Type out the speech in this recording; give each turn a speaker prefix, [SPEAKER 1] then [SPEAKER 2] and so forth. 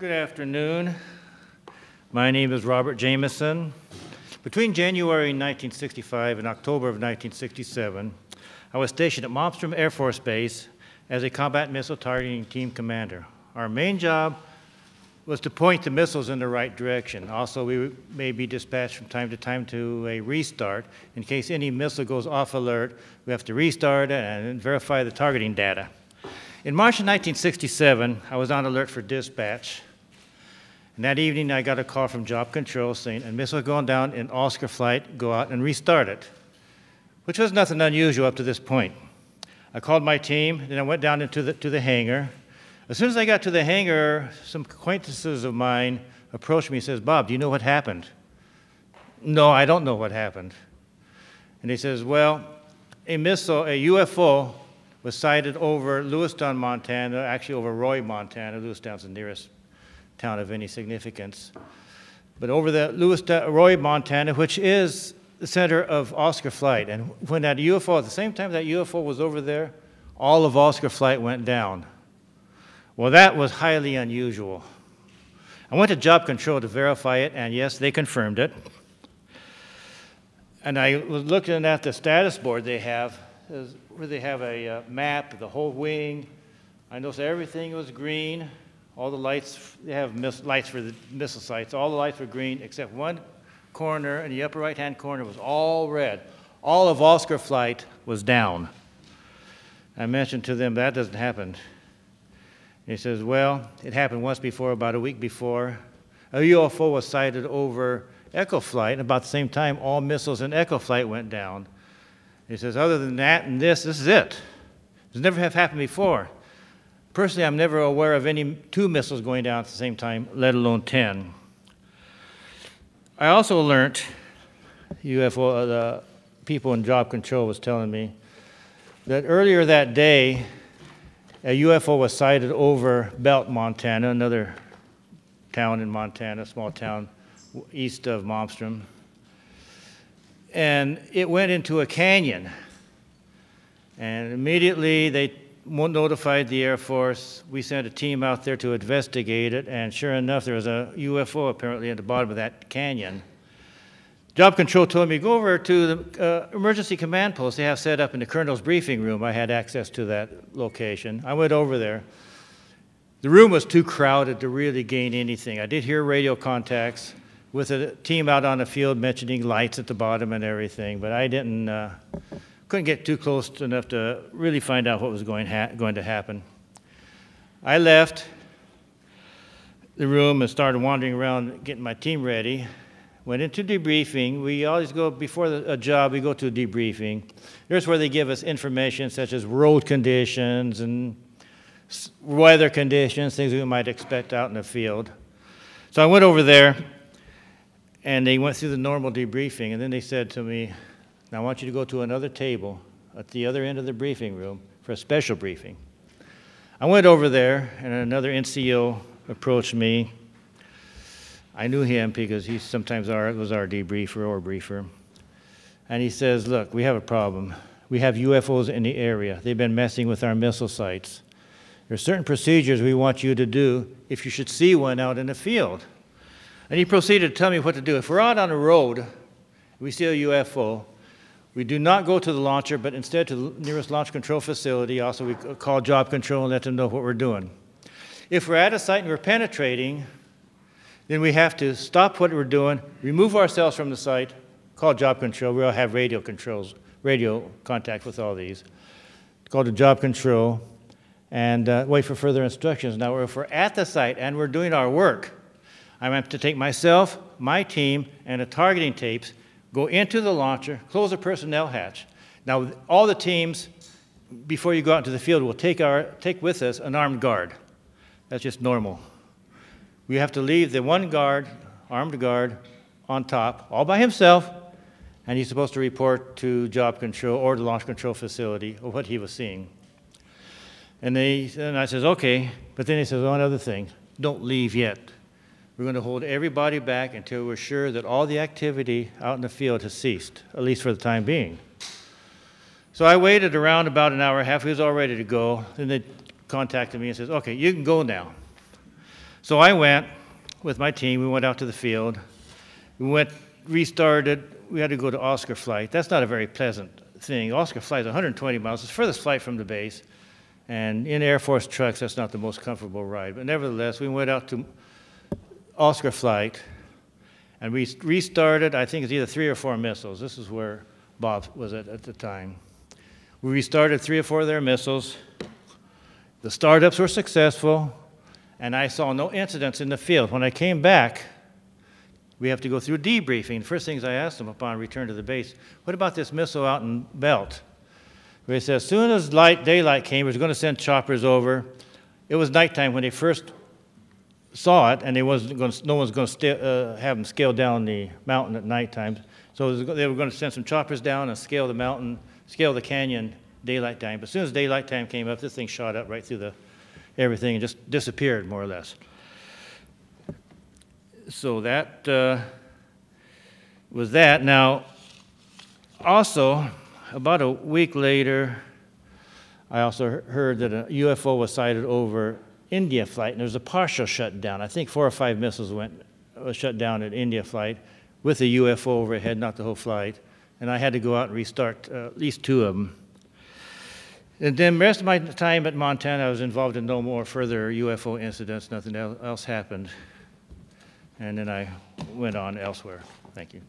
[SPEAKER 1] Good afternoon. My name is Robert Jamison. Between January 1965 and October of 1967, I was stationed at Malmstrom Air Force Base as a combat missile targeting team commander. Our main job was to point the missiles in the right direction. Also, we may be dispatched from time to time to a restart. In case any missile goes off alert, we have to restart it and verify the targeting data. In March of 1967, I was on alert for dispatch. And that evening, I got a call from Job Control saying, a missile going down in Oscar flight, go out and restart it, which was nothing unusual up to this point. I called my team, then I went down into the hangar. As soon as I got to the hangar, some acquaintances of mine approached me and says, Bob, do you know what happened? No, I don't know what happened. And he says, well, a missile, a UFO, was sighted over Lewistown, Montana, actually over Roy, Montana. Lewistown's the nearest town of any significance. But over the Roy, Montana, which is the center of Oscar flight. And when that UFO, at the same time that UFO was over there, all of Oscar flight went down. Well, that was highly unusual. I went to Job Control to verify it, and yes, they confirmed it. And I was looking at the status board they have, where they have a map, the whole wing. I noticed everything was green. All the lights, they have lights for the missile sites. All the lights were green, except one corner in the upper right-hand corner was all red. All of Oscar flight was down. I mentioned to them that doesn't happen. And he says, well, it happened once before, about a week before. A UFO was sighted over Echo Flight, and about the same time, all missiles in Echo Flight went down. He says, other than that and this is it. This never have happened before. Personally, I'm never aware of any 2 missiles going down at the same time, let alone 10. I also learned, the people in Job Control was telling me, that earlier that day, a UFO was sighted over Belt, Montana, another town in Montana, a small town east of Malmstrom. And it went into a canyon. And immediately they notified the Air Force. We sent a team out there to investigate it, and sure enough, there was a UFO apparently at the bottom of that canyon. Job Control told me, go over to the emergency command post they have set up in the colonel's briefing room. I had access to that location. I went over there. The room was too crowded to really gain anything. I did hear radio contacts with a team out on the field mentioning lights at the bottom and everything, but I couldn't get too close enough to really find out what was going to happen. I left the room and started wandering around getting my team ready. Went into debriefing. We always go, before a job, we go to a debriefing. Here's where they give us information such as road conditions and weather conditions, things we might expect out in the field. So I went over there, and they went through the normal debriefing, and then they said to me, now I want you to go to another table at the other end of the briefing room for a special briefing. I went over there, and another NCO approached me. I knew him because he sometimes was our debriefer or briefer. And he says, look, we have a problem. We have UFOs in the area. They've been messing with our missile sites. There are certain procedures we want you to do if you should see one out in the field. And he proceeded to tell me what to do. If we're out on the road, we see a UFO, we do not go to the launcher, but instead to the nearest launch control facility. Also, we call Job Control and let them know what we're doing. If we're at a site and we're penetrating, then we have to stop what we're doing, remove ourselves from the site, call Job Control. We'll have radio contact with all these. Call to Job Control and wait for further instructions. Now, if we're at the site and we're doing our work, I'm going to have to take myself, my team, and the targeting tapes, go into the launcher, close the personnel hatch. Now, all the teams, before you go out into the field, will take with us an armed guard. That's just normal. We have to leave the one guard, armed guard, on top, all by himself, and he's supposed to report to Job Control or the launch control facility of what he was seeing. And I says, okay, but then he says, one other thing, don't leave yet. We're going to hold everybody back until we're sure that all the activity out in the field has ceased, at least for the time being. So I waited around about an hour and a half. He was all ready to go. Then they contacted me and says, okay, you can go now. So I went with my team. We went out to the field. We restarted. We had to go to Oscar flight. That's not a very pleasant thing. Oscar flight is 120 miles. It's the furthest flight from the base. And in Air Force trucks, that's not the most comfortable ride. But nevertheless, we went out to Oscar flight, and we restarted, I think it's either 3 or 4 missiles. This is where Bob was at the time. We restarted 3 or 4 of their missiles. The startups were successful, and I saw no incidents in the field. When I came back, we have to go through debriefing. The first things I asked them upon return to the base, what about this missile out in Belt? They said as soon as daylight came, we were going to send choppers over. It was nighttime when they first saw it, and no one's going to have them scale down the mountain at nighttime. So they were going to send some choppers down and scale the mountain, scale the canyon daylight time. But as soon as daylight time came up, this thing shot up right through everything and just disappeared, more or less. So that was that. Now, also, about a week later, I also heard that a UFO was sighted over India flight, and there was a partial shutdown. I think 4 or 5 missiles was shut down at India flight with a UFO overhead, not the whole flight. And I had to go out and restart at least 2 of them. And then the rest of my time at Montana, I was involved in no more further UFO incidents. Nothing else happened. And then I went on elsewhere. Thank you.